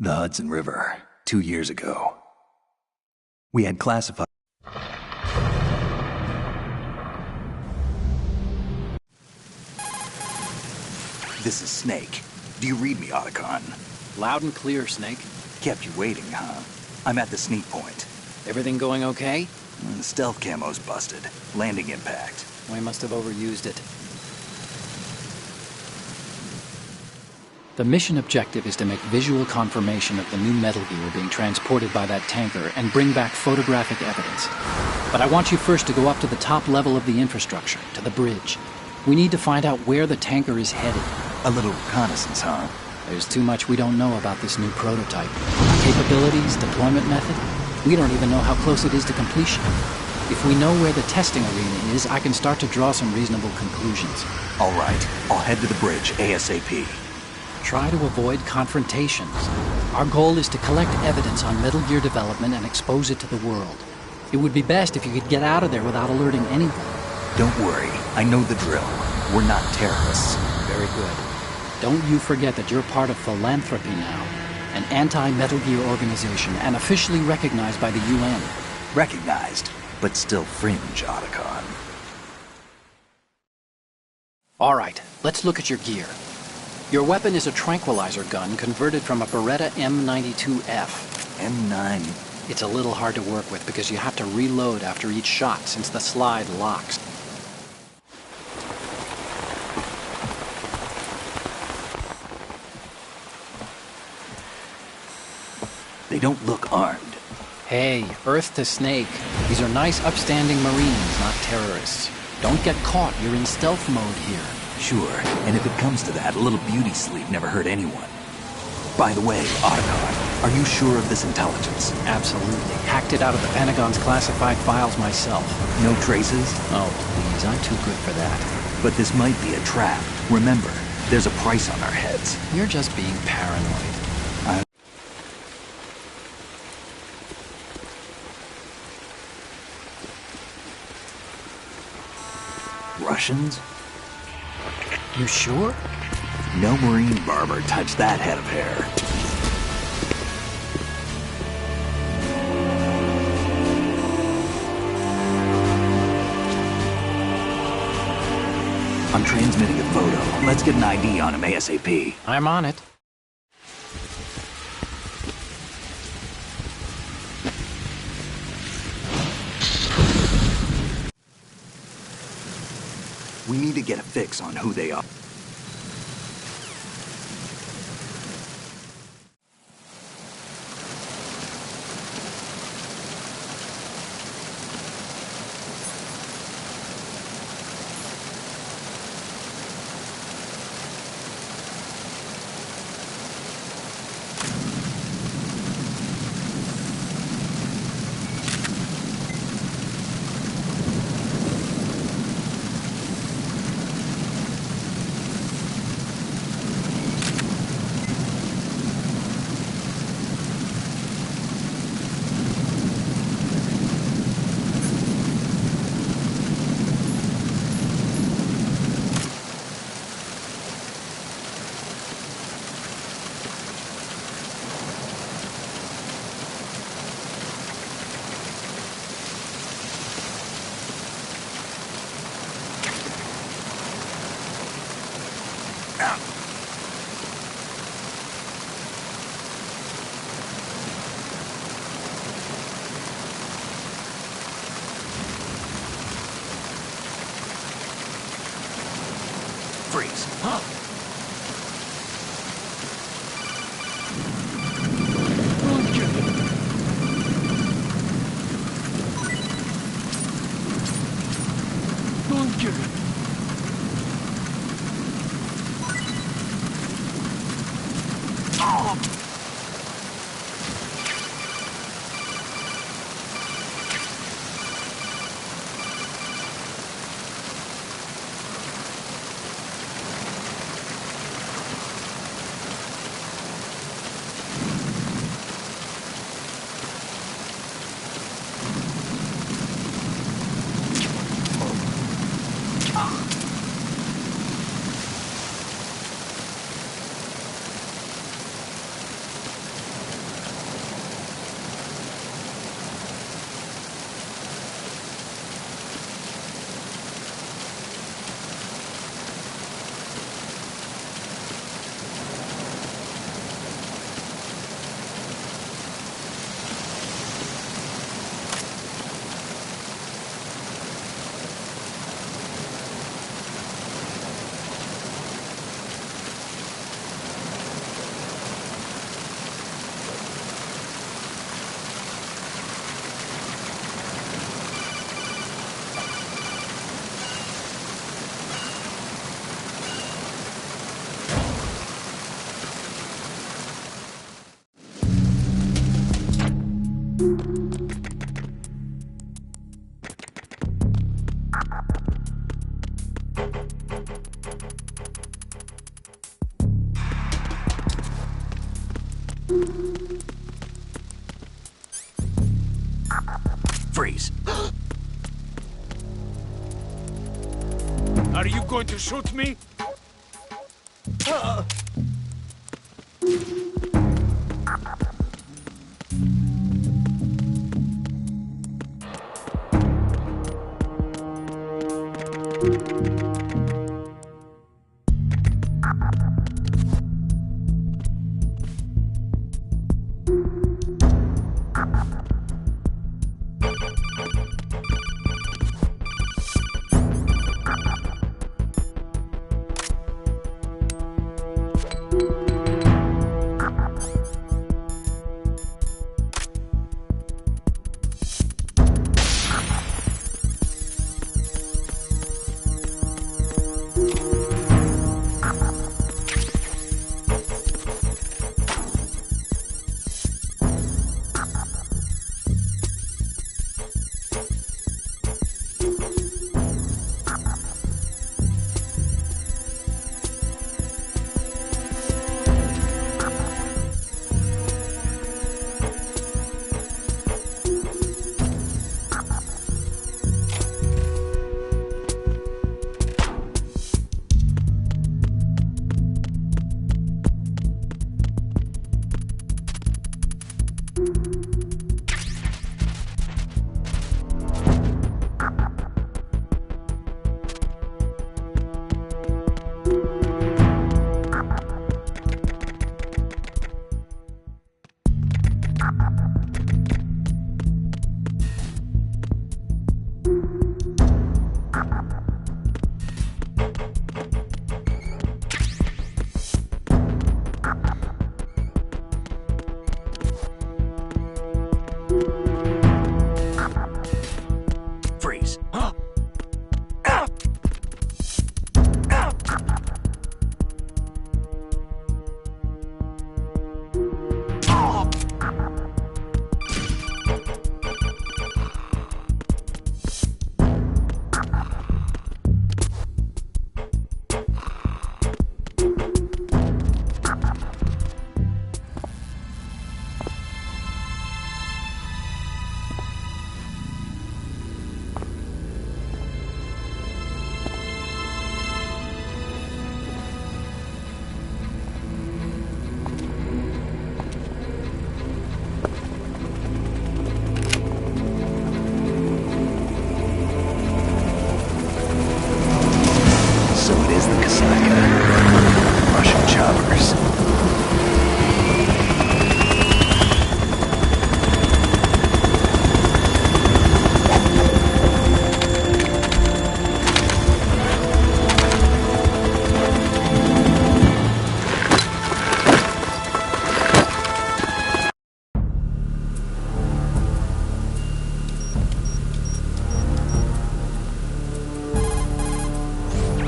The Hudson River, 2 years ago. We had classified... This is Snake. Do you read me, Otacon? Loud and clear, Snake. Kept you waiting, huh? I'm at the sneak point. Everything going okay? The stealth camo's busted. Landing impact. We must have overused it. The mission objective is to make visual confirmation of the new Metal Gear being transported by that tanker and bring back photographic evidence. But I want you first to go up to the top level of the infrastructure, to the bridge. We need to find out where the tanker is headed. A little reconnaissance, huh? There's too much we don't know about this new prototype. Capabilities, deployment method. We don't even know how close it is to completion. If we know where the testing arena is, I can start to draw some reasonable conclusions. All right, I'll head to the bridge ASAP. Try to avoid confrontations. Our goal is to collect evidence on Metal Gear development and expose it to the world. It would be best if you could get out of there without alerting anyone. Don't worry, I know the drill. We're not terrorists. Very good. Don't you forget that you're part of Philanthropy now, an anti-Metal Gear organization and officially recognized by the UN. Recognized, but still fringe, Otacon. All right, let's look at your gear. Your weapon is a tranquilizer gun converted from a Beretta M92F. M9? It's a little hard to work with because you have to reload after each shot since the slide locks. They don't look armed. Hey, Earth to Snake. These are nice, upstanding Marines, not terrorists. Don't get caught. You're in stealth mode here. Sure, and if it comes to that, a little beauty sleep never hurt anyone. By the way, Otacon, are you sure of this intelligence? Absolutely. Hacked it out of the Pentagon's classified files myself. No traces? Oh, please, I'm too good for that. But this might be a trap. Remember, there's a price on our heads. You're just being paranoid. Russians? You sure? No Marine barber touched that head of hair. I'm transmitting a photo. Let's get an ID on him ASAP. I'm on it. We need to get a fix on who they are. Freeze. Huh? Freeze. Are you going to shoot me? Freeze.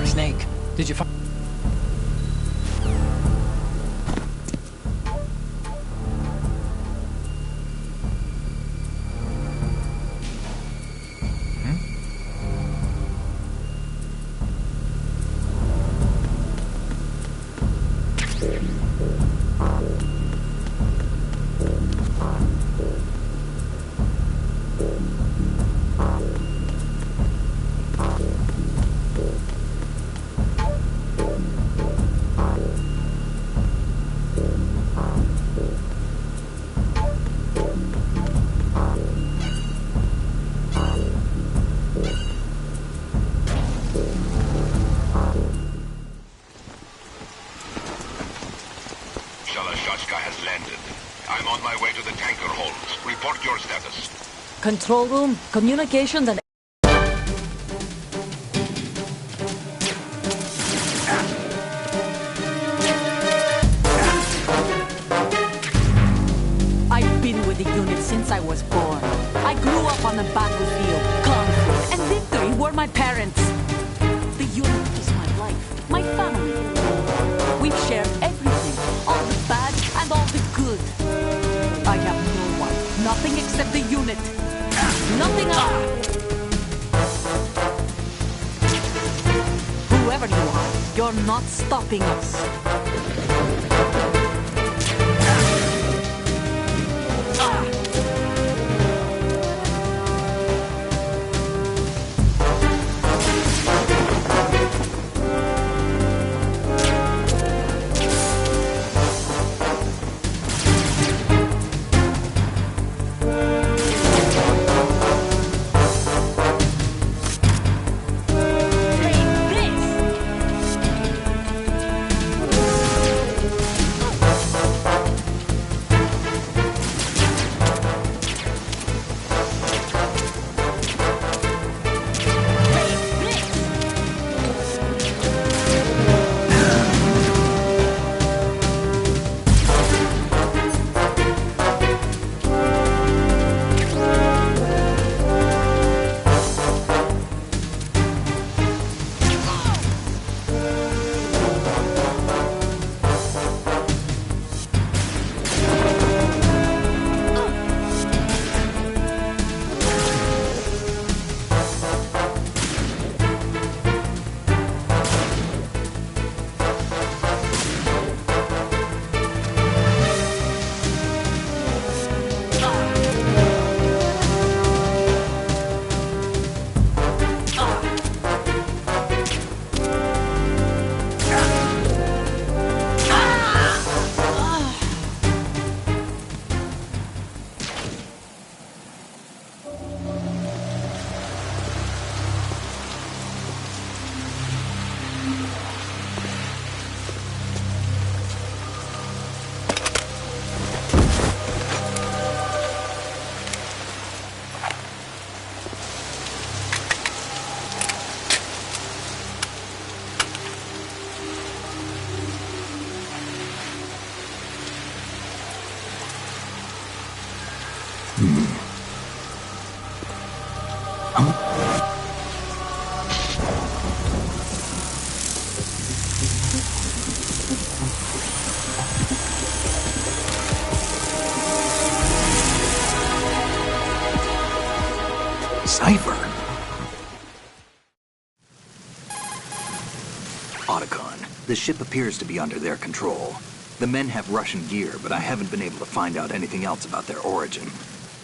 Snake, did you find... has landed. I'm on my way to the tanker holds. Report your status. Control room, communications and... I've been with the unit since I was born. I grew up on the battlefield. Conflict and victory were my parents. The unit is my life, my family. We've shared everything, all the bad and all the good. I have no one, nothing except the unit. Nothing else. Whoever you are, You're not stopping us. Cipher. Otacon, the ship appears to be under their control. The men have Russian gear, but I haven't been able to find out anything else about their origin.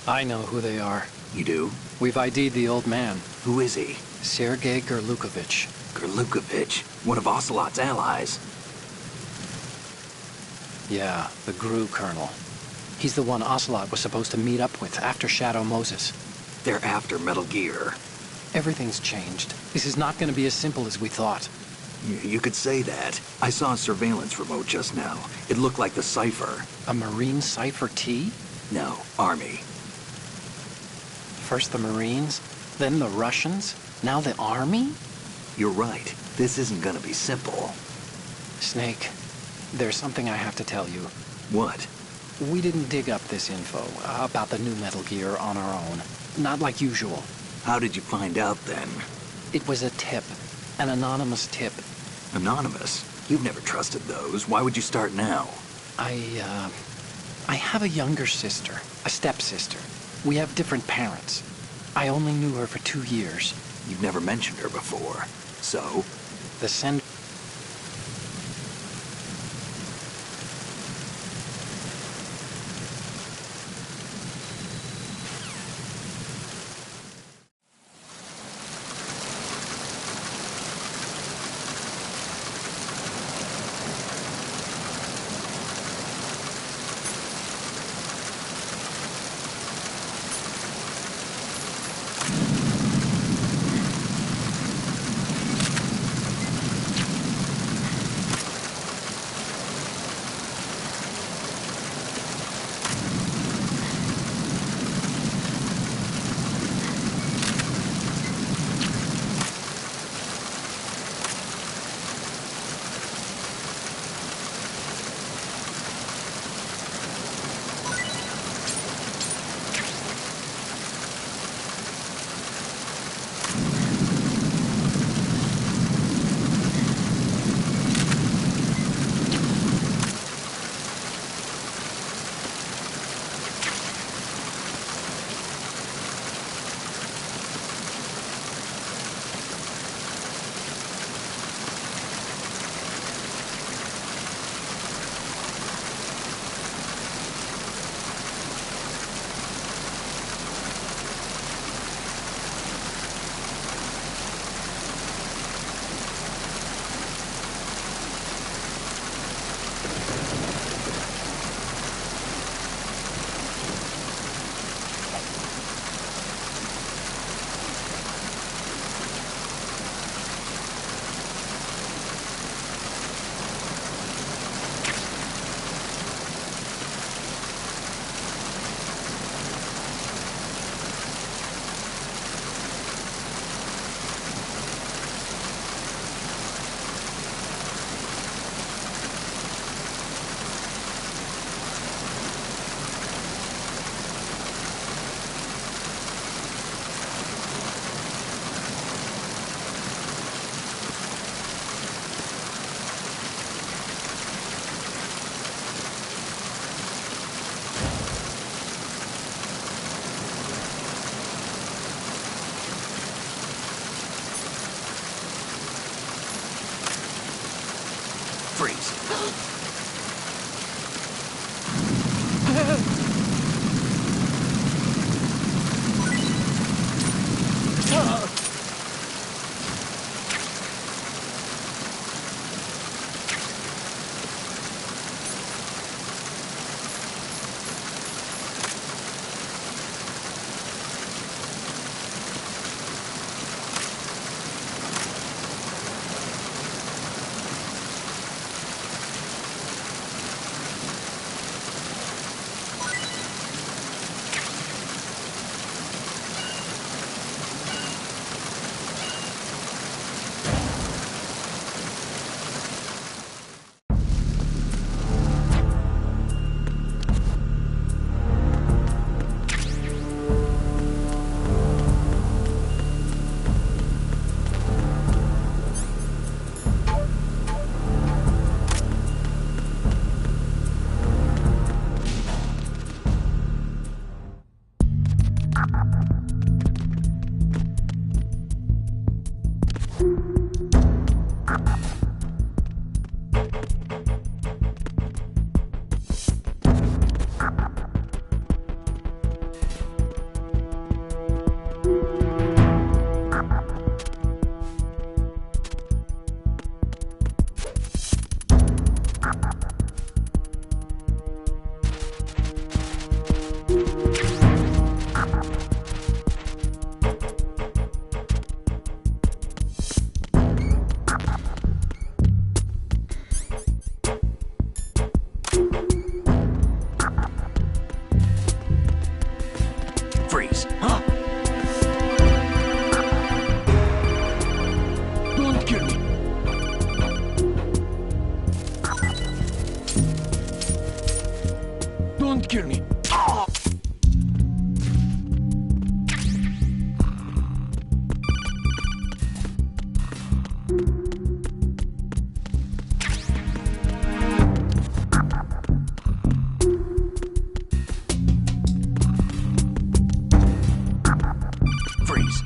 I know who they are. You do? We've ID'd the old man, Who is he? Sergei Gerlukovich. Gerlukovich, one of Ocelot's allies. Yeah, the GRU colonel. He's the one Ocelot was supposed to meet up with after Shadow Moses. They're after Metal Gear. Everything's changed. This is not going to be as simple as we thought. You could say that. I saw a surveillance remote just now. It looked like the Cipher. A Marine Cipher T? No, Army. First the Marines, then the Russians, now the Army? You're right. This isn't gonna be simple. Snake, there's something I have to tell you. What? We didn't dig up this info about the new Metal Gear on our own. Not like usual. How did you find out then? It was a tip. An anonymous tip. Anonymous? You've never trusted those. Why would you start now? I have a younger sister, a stepsister. We have different parents. I only knew her for 2 years. You've never mentioned her before. So? The send... Freeze. Freeze. Huh? Don't kill me. Don't kill me. Freeze.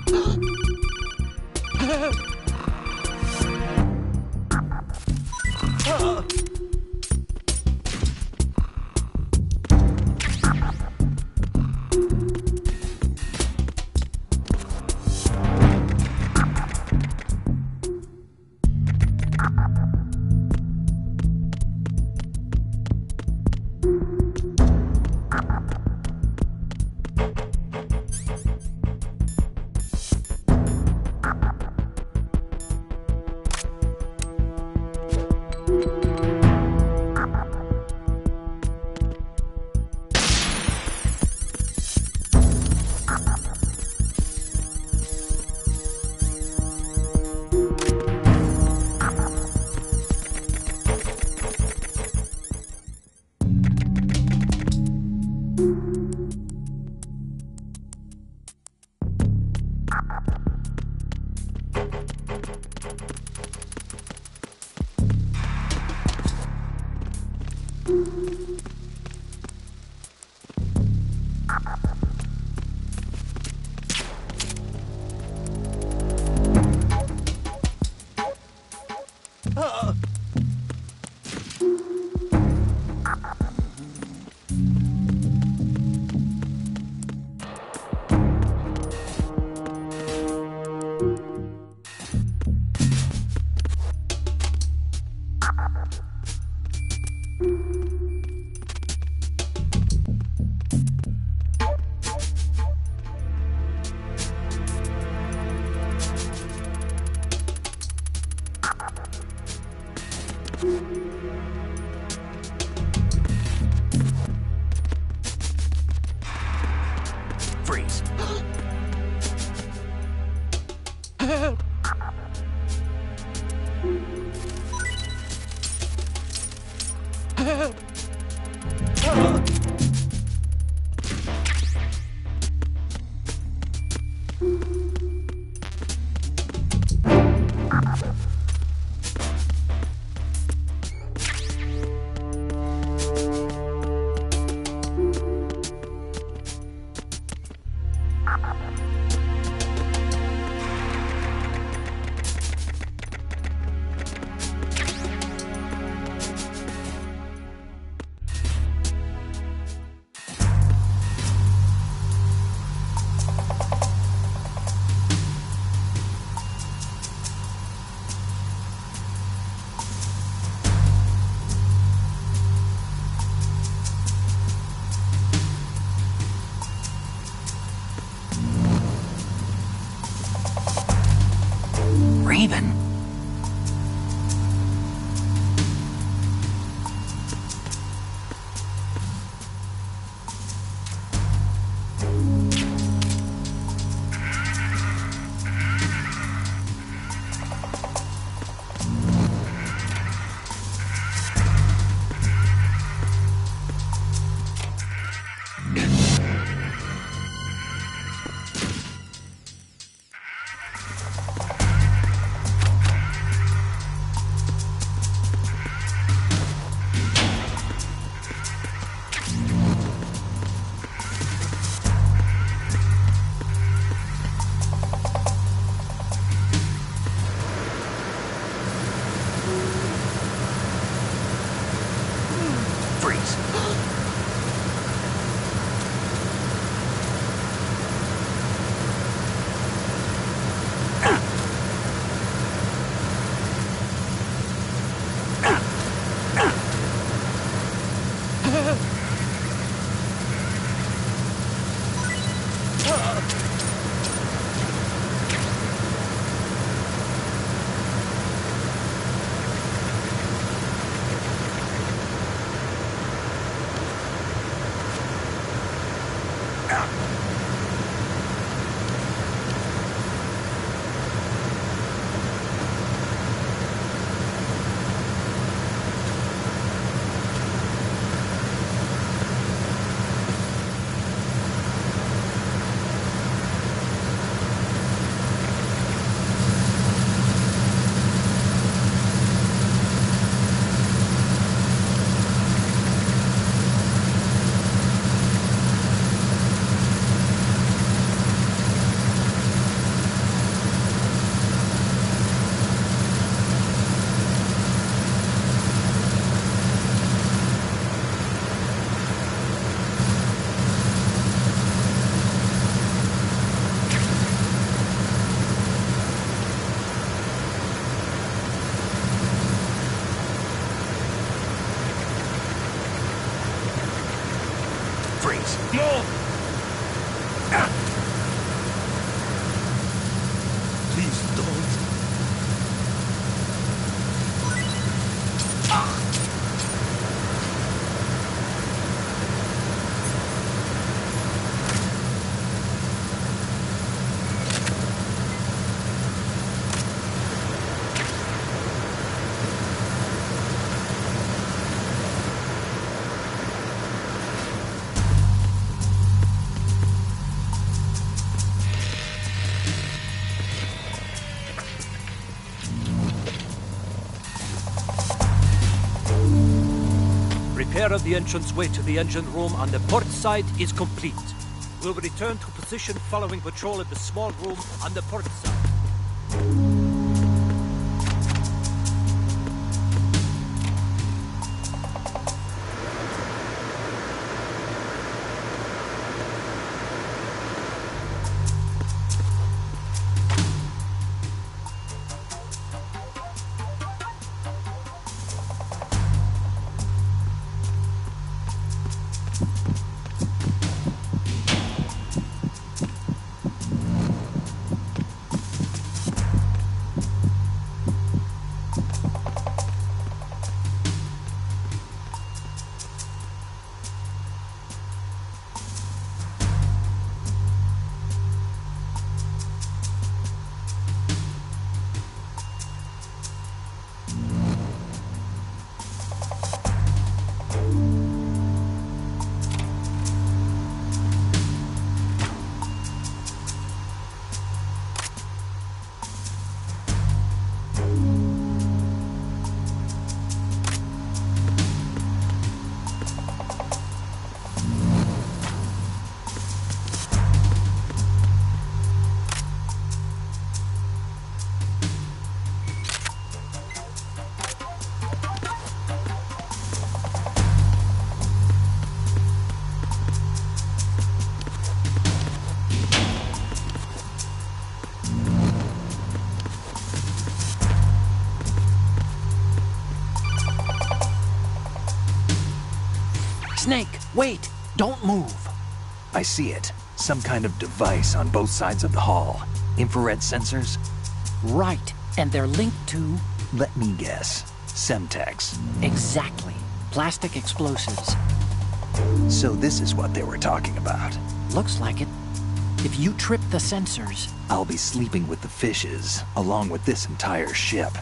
Freeze. No! Please don't. Repair of the entranceway to the engine room on the port side is complete. We'll return to position following patrol of the small room on the port side. Snake, wait! Don't move! I see it. Some kind of device on both sides of the hall. Infrared sensors? Right, and they're linked to... Let me guess. Semtex. Exactly. Plastic explosives. So this is what they were talking about. Looks like it. If you trip the sensors... I'll be sleeping with the fishes, along with this entire ship.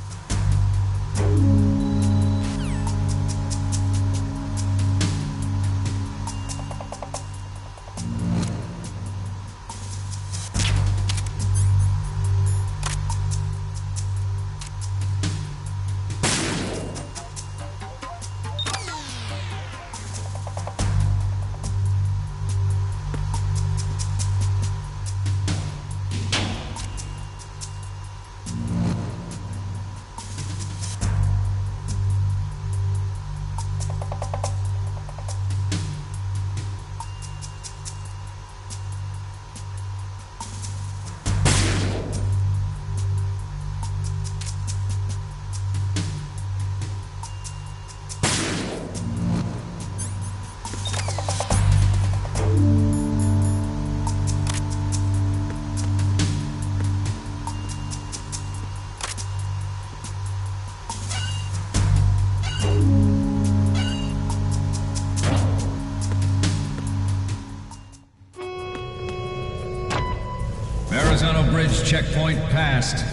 Bridge checkpoint passed.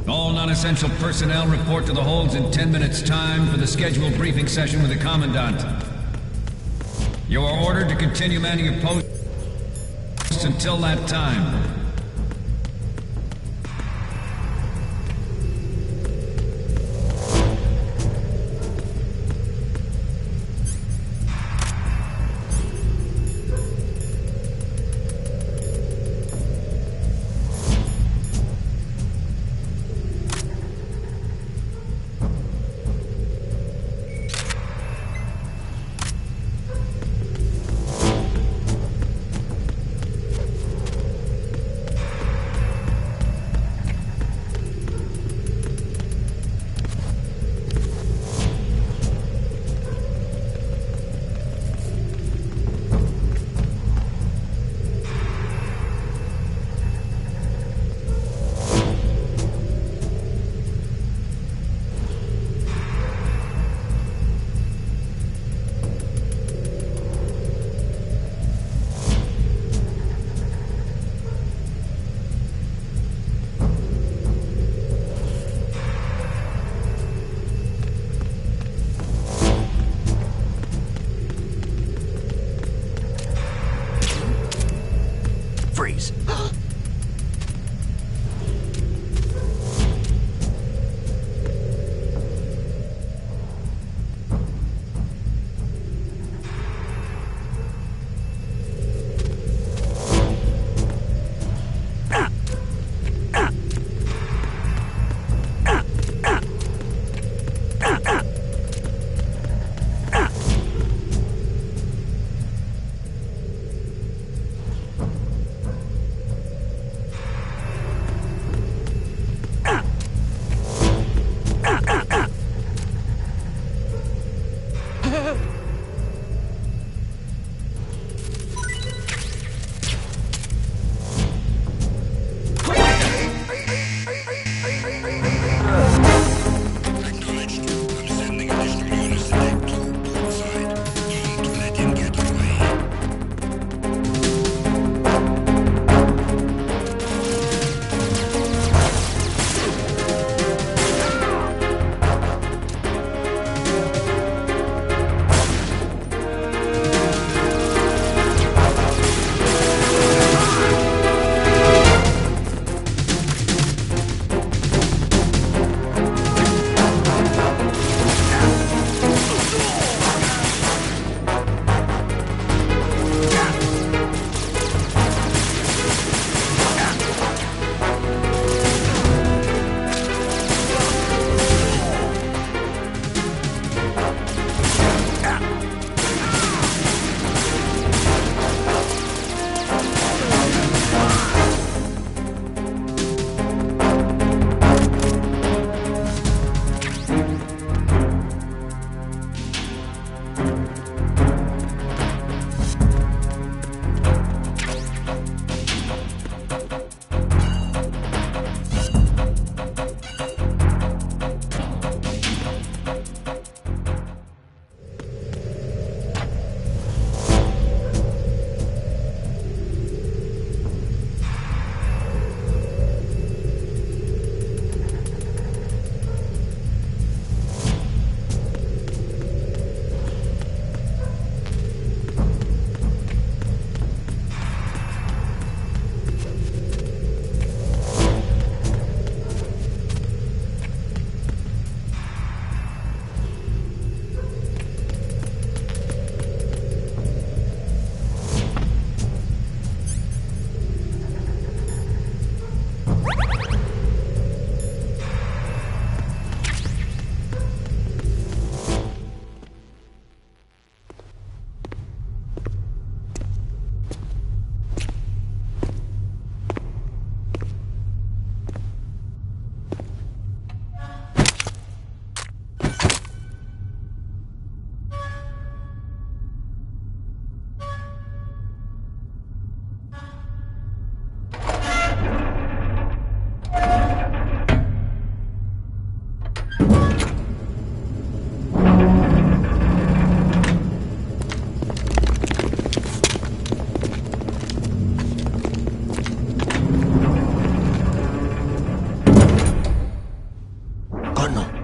All non-essential personnel report to the holds in 10 minutes' time for the scheduled briefing session with the Commandant. You are ordered to continue manning your posts until that time.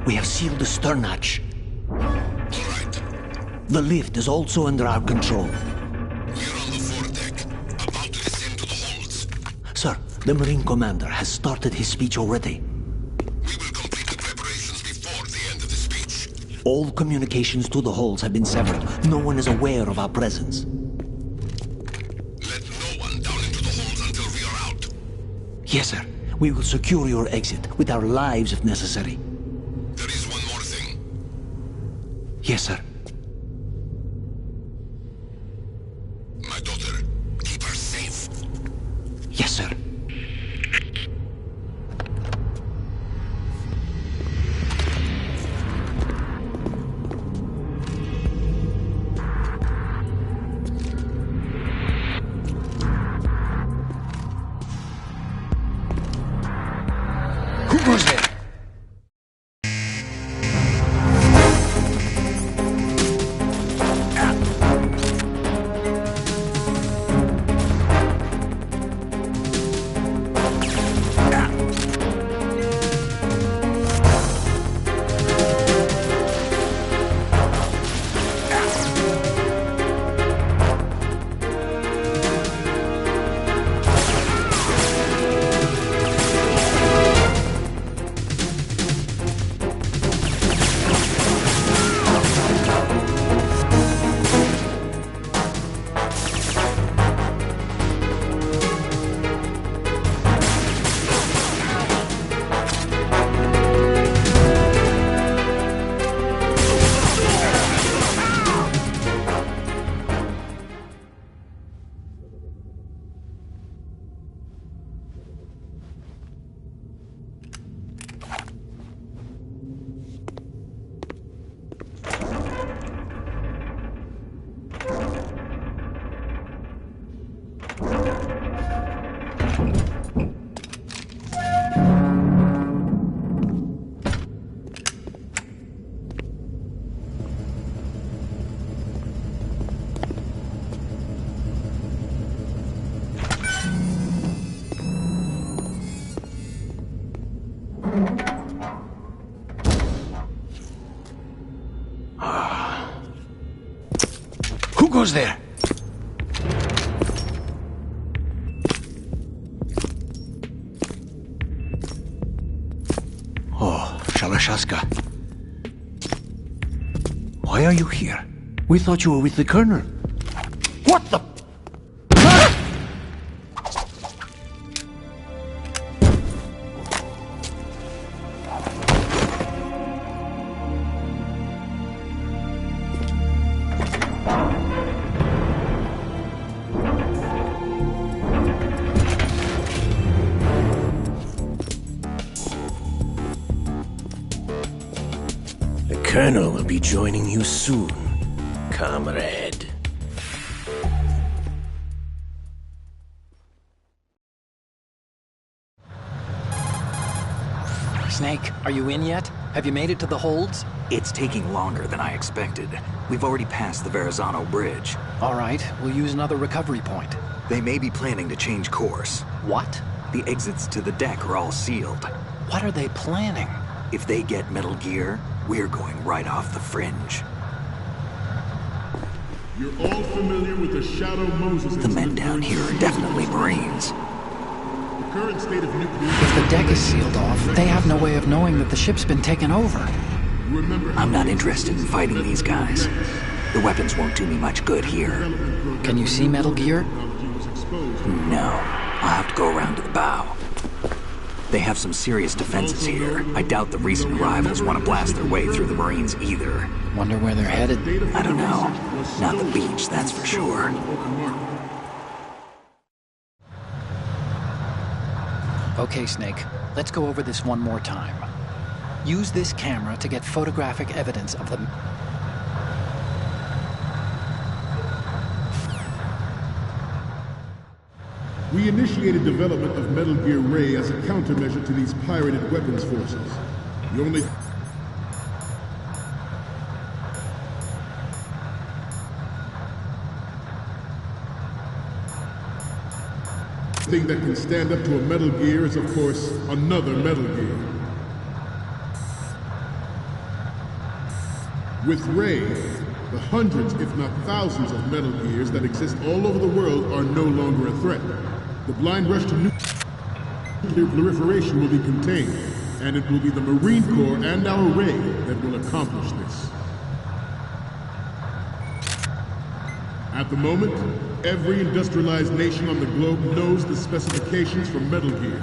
We have sealed the stern hatch. All right. The lift is also under our control. We're on the foredeck, about to descend to the holds. Sir, the Marine Commander has started his speech already. We will complete the preparations before the end of the speech. All communications to the holds have been severed. No one is aware of our presence. Let no one down into the holds until we are out. Yes, sir. We will secure your exit with our lives if necessary. There is one more thing. Yes, sir. My daughter, keep her safe. Yes, sir. Who goes there? Who goes there? Oh, Shalashaska. Why are you here? We thought you were with the Colonel. What the... The Colonel will be joining you soon, comrade. Snake, are you in yet? Have you made it to the holds? It's taking longer than I expected. We've already passed the Verrazano Bridge. All right, we'll use another recovery point. They may be planning to change course. What? The exits to the deck are all sealed. What are they planning? If they get Metal Gear, we're going right off the fringe. You're all familiar with the Shadow Moses The men down here are definitely Marines. The current state of nuclear... If the deck is sealed off, they have no way of knowing that the ship's been taken over. Remember how I'm not interested in fighting these guys. The weapons won't do me much good here. Can you see Metal Gear? No, I'll have to go around to the bow. They have some serious defenses here. I doubt the recent arrivals want to blast their way through the Marines either. Wonder where they're headed. I don't know. Not the beach, that's for sure. Okay, Snake, let's go over this one more time. Use this camera to get photographic evidence of the... We initiated development of Metal Gear Ray as a countermeasure to these pirated weapons forces. The only thing that can stand up to a Metal Gear is, of course, another Metal Gear. With Ray, the hundreds, if not thousands, of Metal Gears that exist all over the world are no longer a threat. The blind rush to nuclear proliferation will be contained, and it will be the Marine Corps and our Ray that will accomplish this. At the moment, every industrialized nation on the globe knows the specifications for Metal Gear.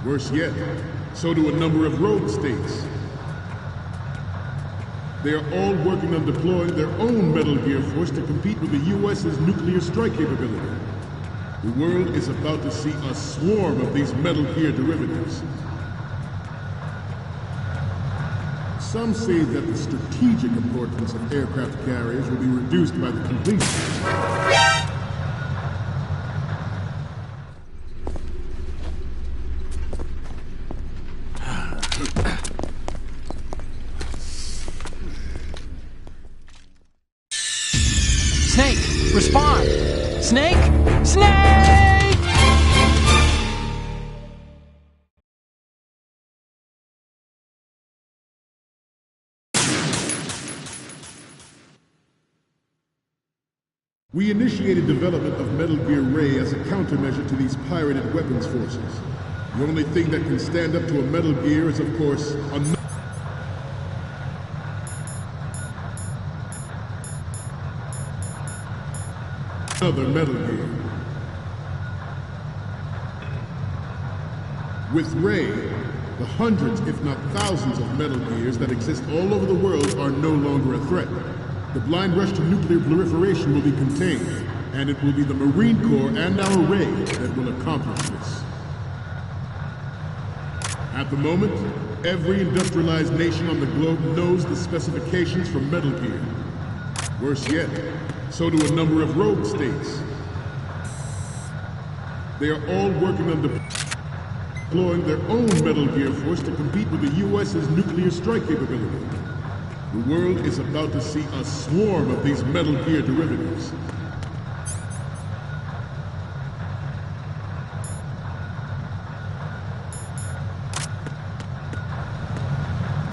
Worse yet, so do a number of rogue states. They are all working on deploying their own Metal Gear force to compete with the U.S.'s nuclear strike capability. The world is about to see a swarm of these Metal Gear derivatives. Some say that the strategic importance of aircraft carriers will be reduced by the completion. Snake, respond! Snake! Snake! We initiated development of Metal Gear Ray as a countermeasure to these pirated weapons forces. The only thing that can stand up to a Metal Gear is, of course, another Metal Gear. With Ray, the hundreds, if not thousands, of Metal Gears that exist all over the world are no longer a threat. The blind rush to nuclear proliferation will be contained, and it will be the Marine Corps and our Ray that will accomplish this. At the moment, every industrialized nation on the globe knows the specifications for Metal Gear. Worse yet, so do a number of rogue states. They are all working on deploying their own Metal Gear force to compete with the U.S.'s nuclear strike capability. The world is about to see a swarm of these Metal Gear derivatives.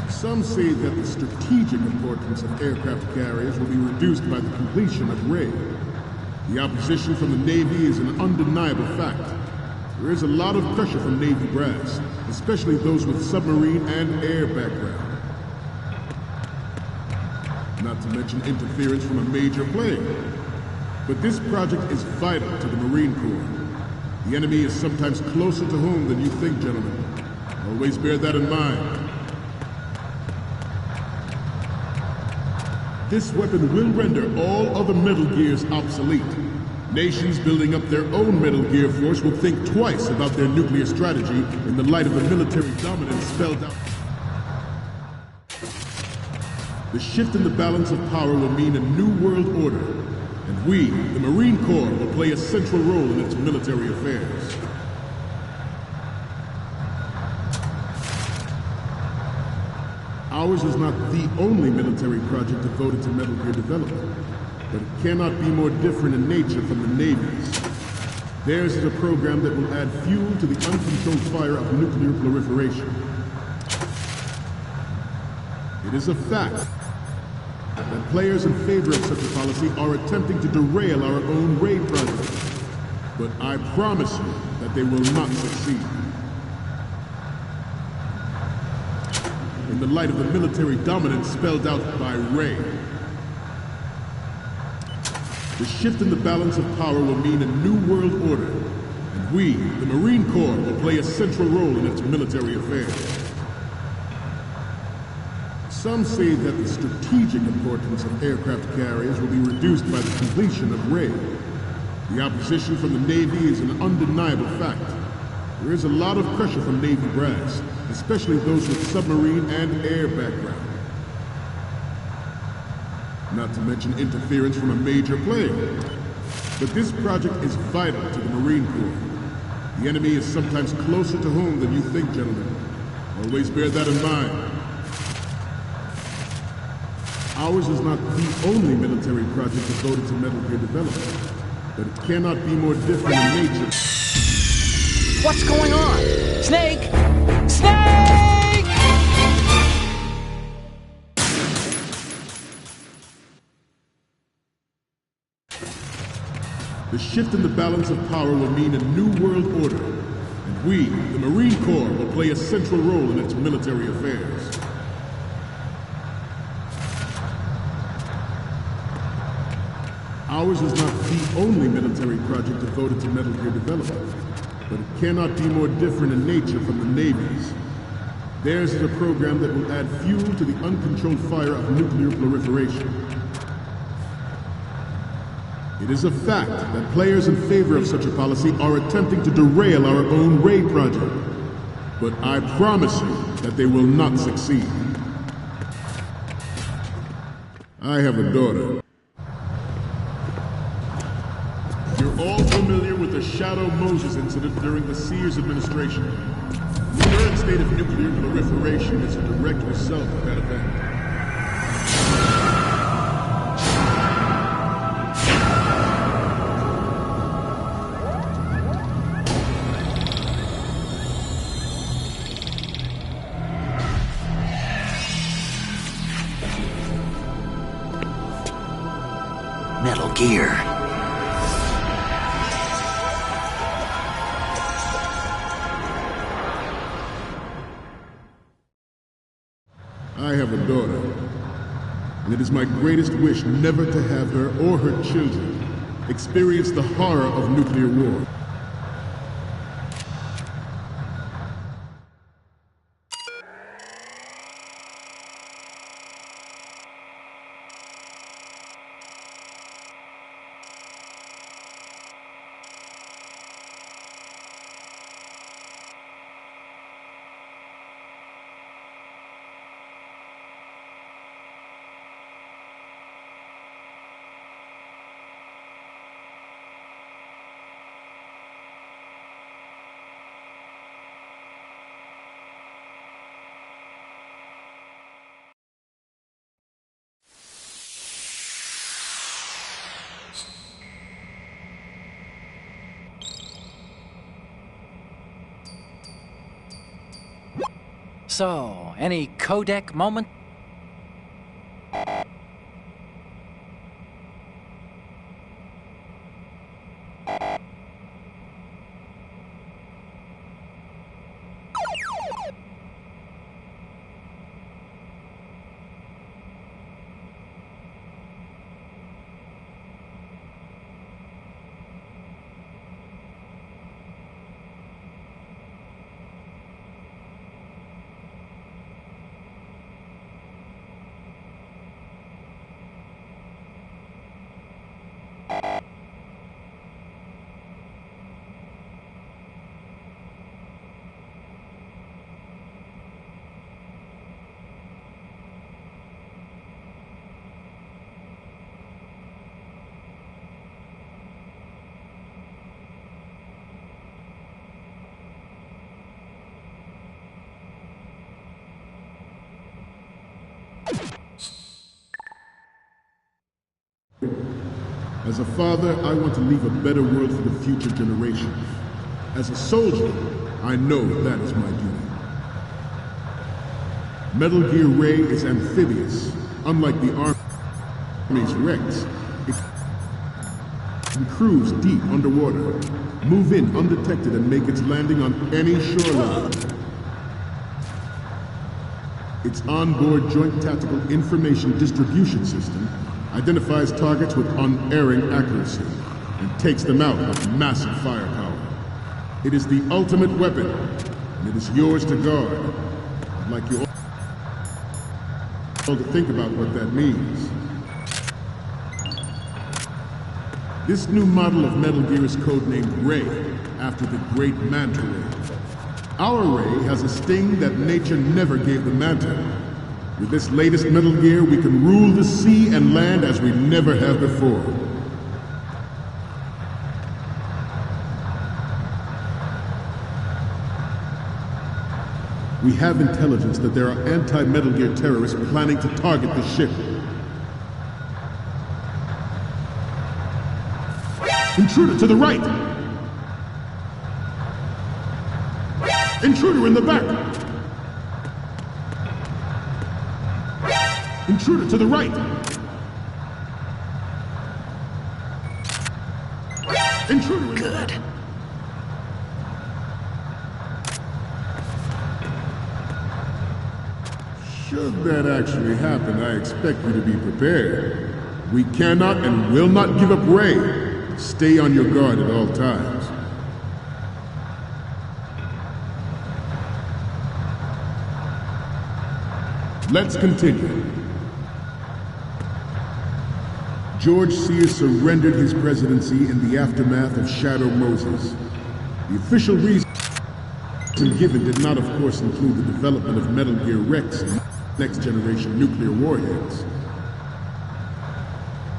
Some say that the strategic importance of aircraft carriers will be reduced by the completion of Ray. The opposition from the Navy is an undeniable fact. There is a lot of pressure from Navy brass, especially those with submarine and air background. Not to mention interference from a major player. But this project is vital to the Marine Corps. The enemy is sometimes closer to home than you think, gentlemen. Always bear that in mind. This weapon will render all other Metal Gears obsolete. Nations building up their own Metal Gear force will think twice about their nuclear strategy in the light of the military dominance spelled out. The shift in the balance of power will mean a new world order, and we, the Marine Corps, will play a central role in its military affairs. Ours is not the only military project devoted to Metal Gear development, but it cannot be more different in nature from the Navy's. Theirs is a program that will add fuel to the uncontrolled fire of nuclear proliferation. It is a fact that players in favor of such a policy are attempting to derail our own Ray project. But I promise you that they will not succeed. In the light of the military dominance spelled out by Ray, the shift in the balance of power will mean a new world order, and we, the Marine Corps, will play a central role in its military affairs. Some say that the strategic importance of aircraft carriers will be reduced by the completion of Ray. The opposition from the Navy is an undeniable fact. There is a lot of pressure from Navy brass, especially those with submarine and air background. Not to mention interference from a major player. But this project is vital to the Marine Corps. The enemy is sometimes closer to home than you think, gentlemen. Always bear that in mind. Ours is not the only military project devoted to Metal Gear development, but it cannot be more different in nature. What's going on? Snake! Snake! The shift in the balance of power will mean a new world order, and we, the Marine Corps, will play a central role in its military affairs. Ours is not the only military project devoted to Metal Gear development, but it cannot be more different in nature from the Navy's. Theirs is a program that will add fuel to the uncontrolled fire of nuclear proliferation. It is a fact that players in favor of such a policy are attempting to derail our own Ray project. But I promise you that they will not succeed. I have a daughter. You're all familiar with the Shadow Moses incident during the Sears administration. The current state of nuclear proliferation is a direct result of that event. Metal Gear. I have a daughter, and it is my greatest wish never to have her or her children experience the horror of nuclear war. So, any codec moment? As a father, I want to leave a better world for the future generations. As a soldier, I know that is my duty. Metal Gear Ray is amphibious, unlike the Army's Rex. It can cruise deep underwater, move in undetected, and make its landing on any shoreline. Its onboard Joint Tactical Information Distribution System identifies targets with unerring accuracy and takes them out with massive firepower. It is the ultimate weapon, and it is yours to guard. I'd like you all to think about what that means. This new model of Metal Gear is codenamed Ray, after the great Manta Ray. Our Ray has a sting that nature never gave the Manta. With this latest Metal Gear, we can rule the sea and land as we never have before. We have intelligence that there are anti-Metal Gear terrorists planning to target the ship. Intruder to the right! Intruder in the back! Intruder to the right! Should that actually happen, I expect you to be prepared. We cannot and will not give up Ray. Stay on your guard at all times. Let's continue. George Sears surrendered his presidency in the aftermath of Shadow Moses. The official reason given did not, of course, include the development of Metal Gear Rex and next-generation nuclear warheads.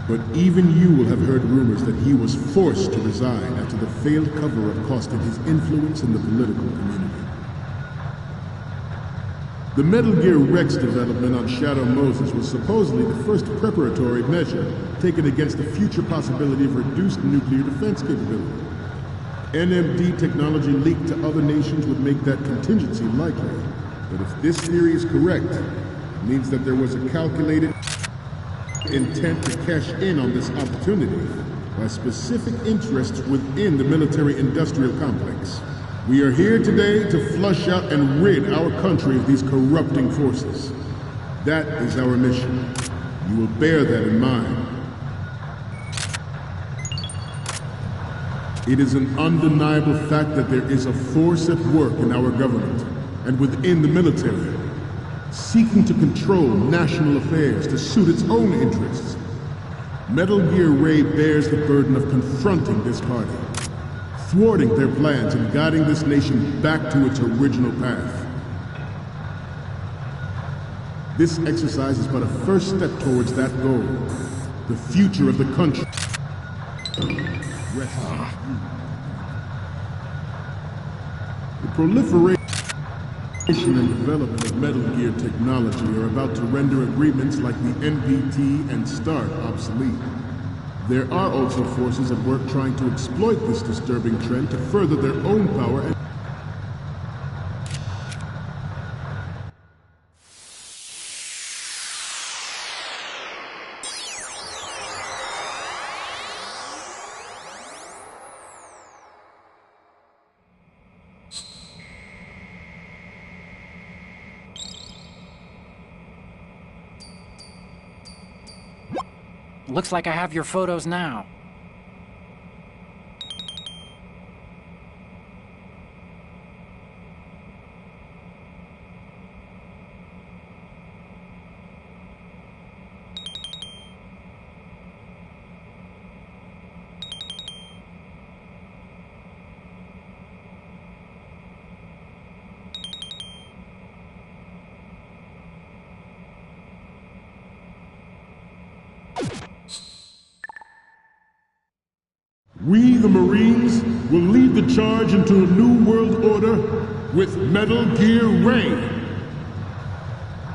But even you will have heard rumors that he was forced to resign after the failed cover-up costing his influence in the political community. The Metal Gear Rex development on Shadow Moses was supposedly the first preparatory measure taken against the future possibility of reduced nuclear defense capability. NMD technology leaked to other nations would make that contingency likely. But if this theory is correct, it means that there was a calculated intent to cash in on this opportunity by specific interests within the military-industrial complex. We are here today to flush out and rid our country of these corrupting forces. That is our mission. You will bear that in mind. It is an undeniable fact that there is a force at work in our government and within the military, seeking to control national affairs to suit its own interests. Metal Gear Ray bears the burden of confronting this party, thwarting their plans and guiding this nation back to its original path. This exercise is but a first step towards that goal, the future of the country. The proliferation and development of Metal Gear technology are about to render agreements like the NPT and START obsolete. There are also forces at work trying to exploit this disturbing trend to further their own power and Looks like I have your photos now. we, the Marines, will lead the charge into a new world order with Metal Gear Ray.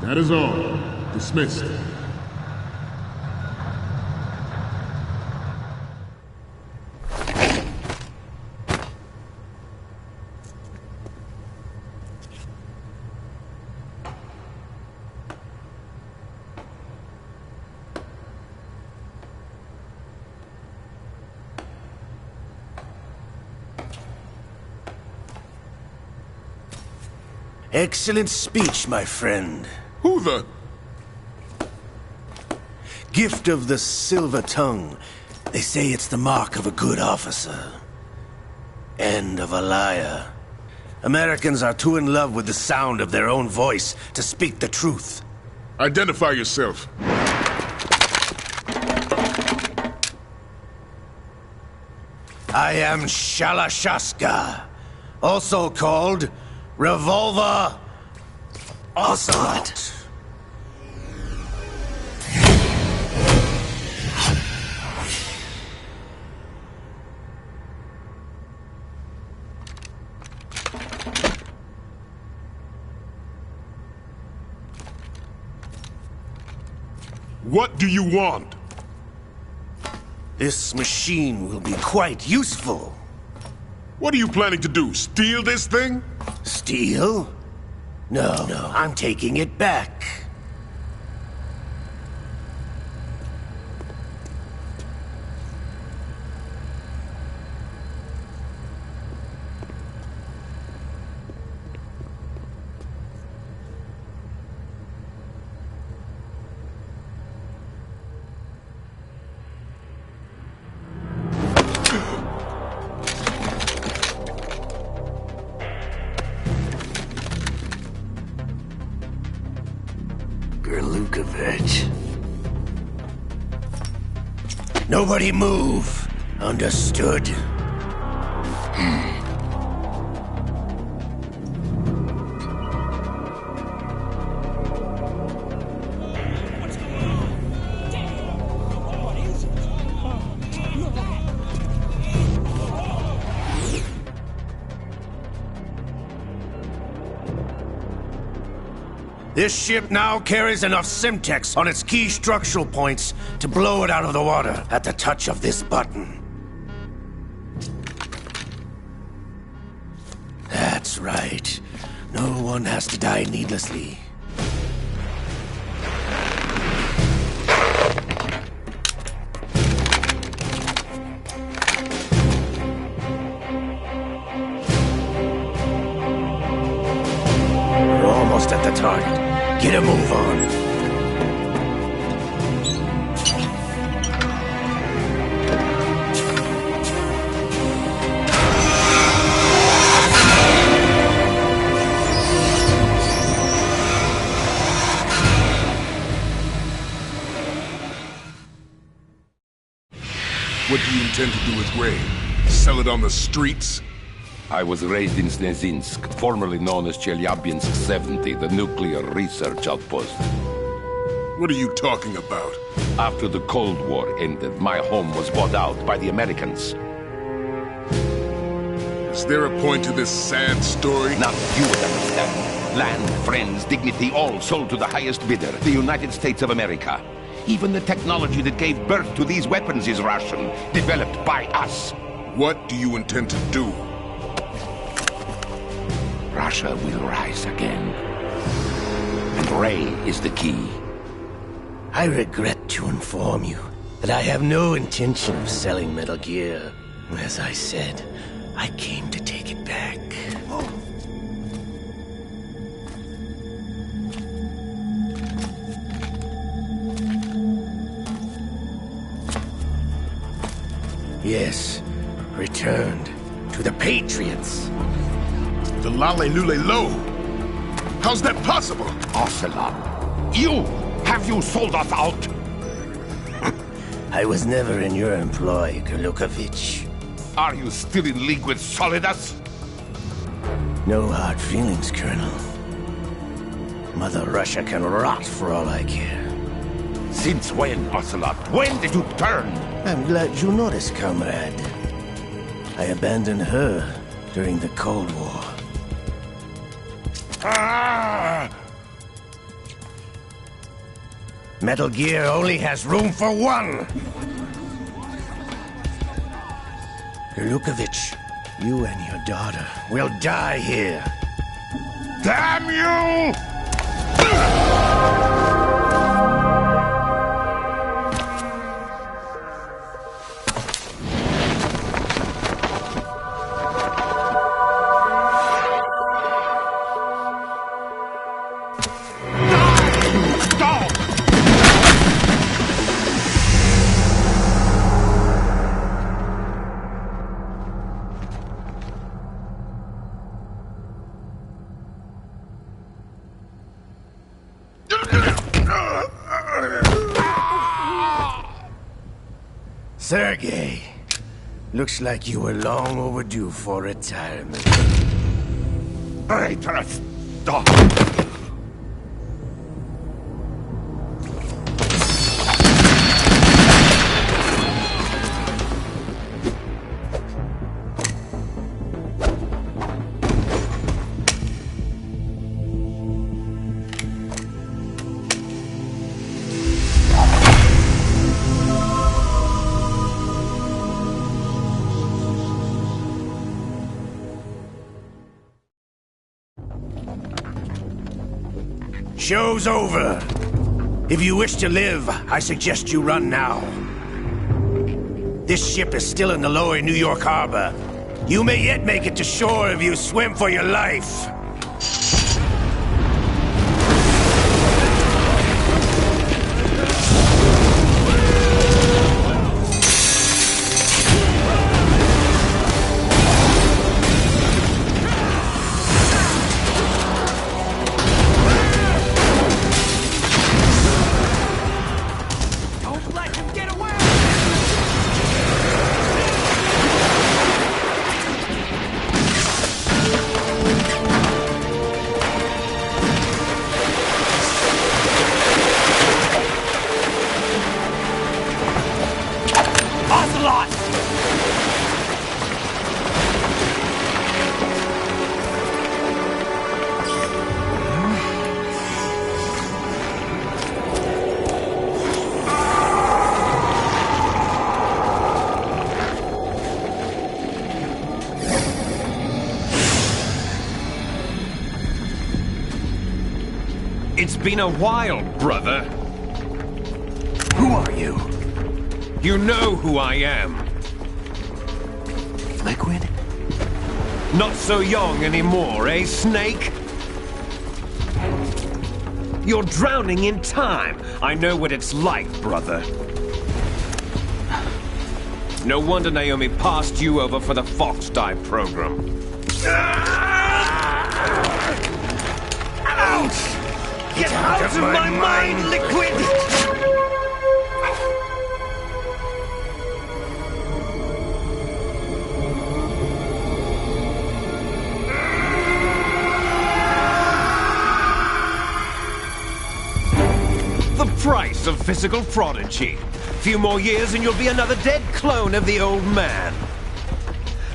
That is all. Dismissed. Excellent speech, my friend. Who the? Gift of the silver tongue. They say it's the mark of a good officer. And of a liar. Americans are too in love with the sound of their own voice to speak the truth. Identify yourself. I am Shalashaska, also called Revolver Ocelot. What do you want? This machine will be quite useful. What are you planning to do? Steal this thing? Steal? No, I'm taking it back. Gerlukovich. Nobody move. Understood? This ship now carries enough Simtex on its key structural points to blow it out of the water at the touch of this button. That's right. No one has to die needlessly. We're almost at the target. Get a move on. What do you intend to do with Ray? Sell it on the streets? I was raised in Snezinsk, formerly known as Chelyabinsk 70, the nuclear research outpost. What are you talking about? After the Cold War ended, my home was bought out by the Americans. Is there a point to this sad story? Now you would understand. Land, friends, dignity, all sold to the highest bidder, the United States of America. Even the technology that gave birth to these weapons is Russian, developed by us. What do you intend to do? Russia will rise again. And Ray is the key. I regret to inform you that I have no intention of selling Metal Gear. As I said, I came to take it back. Yes, returned to the Patriots. The Lale Lule Lo? How's that possible? Ocelot, have you sold us out? I was never in your employ, Gerlukovich. Are you still in league with Solidus? No hard feelings, Colonel. Mother Russia can rot for all I care. Since when, Ocelot? When did you turn? I'm glad you noticed, comrade. I abandoned her during the Cold War. Ah! Metal Gear only has room for one! Gerlukovich, you and your daughter will die here. Damn you! Sergei, looks like you were long overdue for retirement. Traitorous dog! Show's over. If you wish to live, I suggest you run now. This ship is still in the lower New York harbor. You may yet make it to shore if you swim for your life. been a while, brother. Who are you? You know who I am. Liquid? Not so young anymore, eh, Snake? You're drowning in time. I know what it's like, brother. No wonder Naomi passed you over for the Fox Die program. Ouch! Get out of my mind, Liquid! The price of physical prodigy. Few more years and you'll be another dead clone of the old man.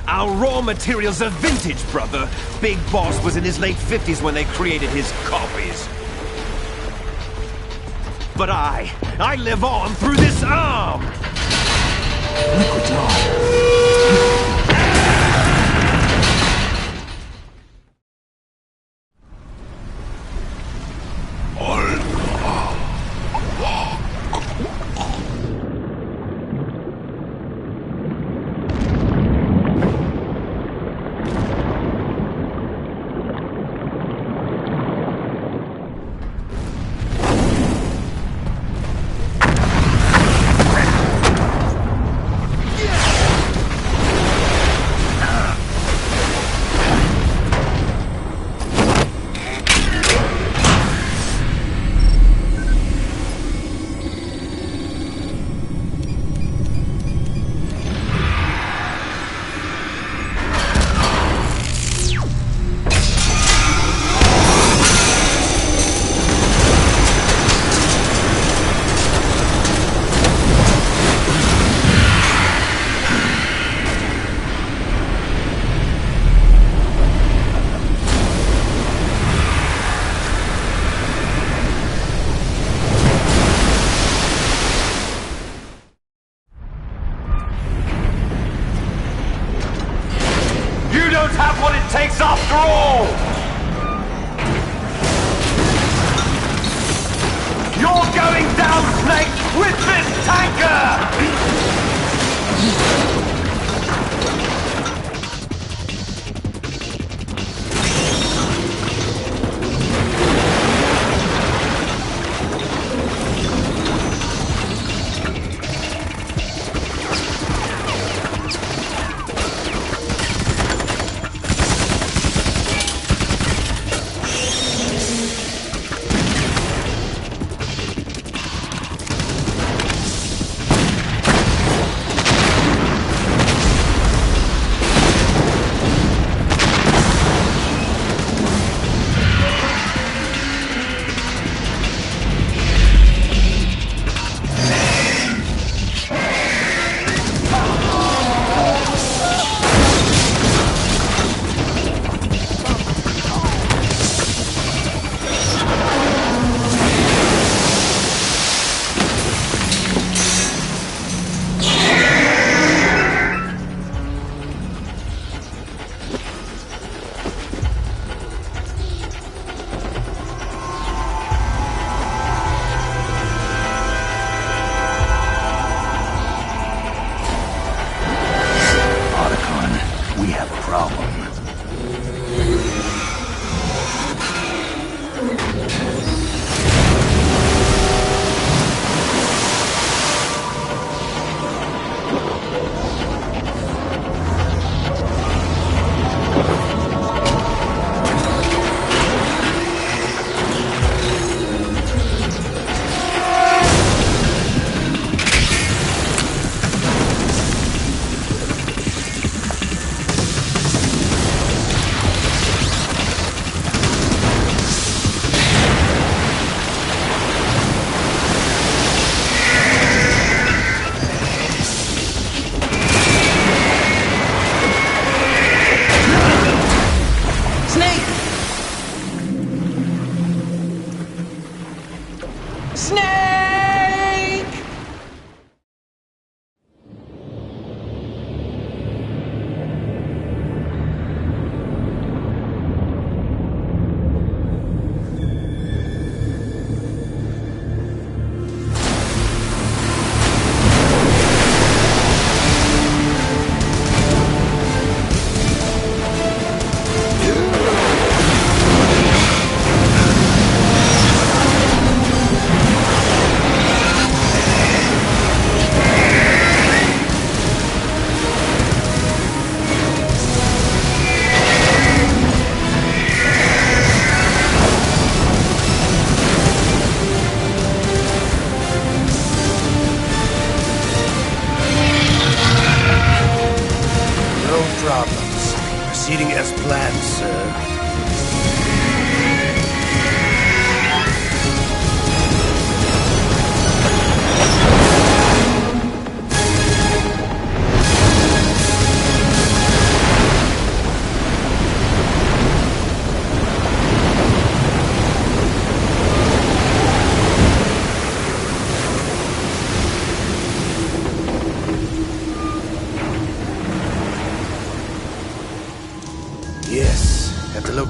Our raw materials are vintage, brother. Big Boss was in his late 50s when they created his copies. But I live on through this arm! Liquid's on. Have what it takes after all! You're going down, Snake, with this tanker!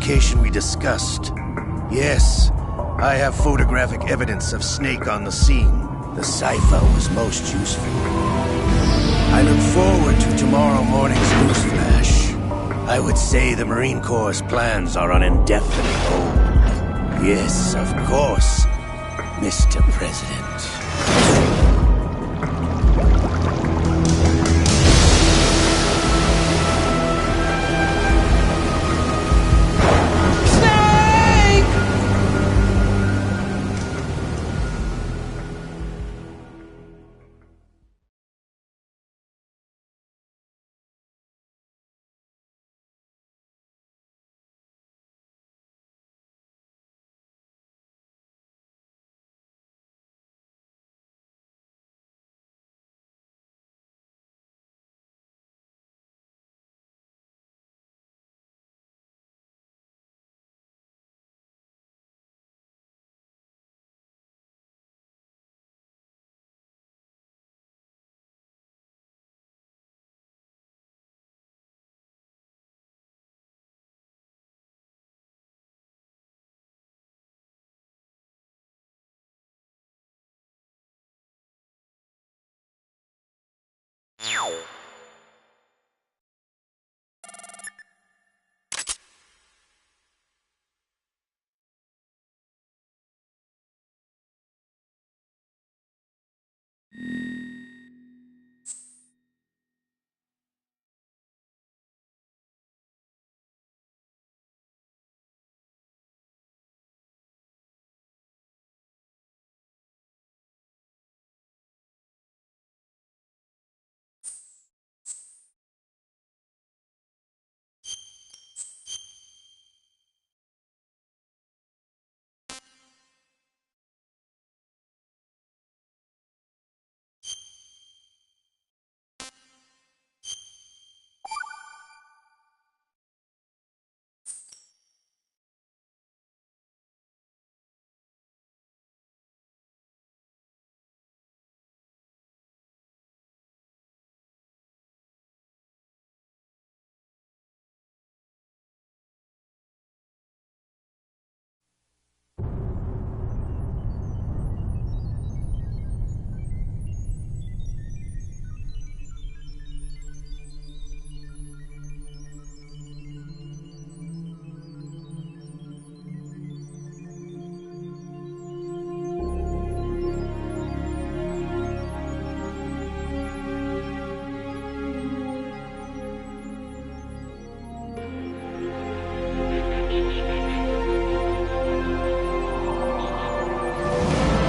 location we discussed. Yes, I have photographic evidence of Snake on the scene. The cipher was most useful. I look forward to tomorrow morning's newsflash. I would say the Marine Corps' plans are on indefinite hold. Yes, of course, Mr. President.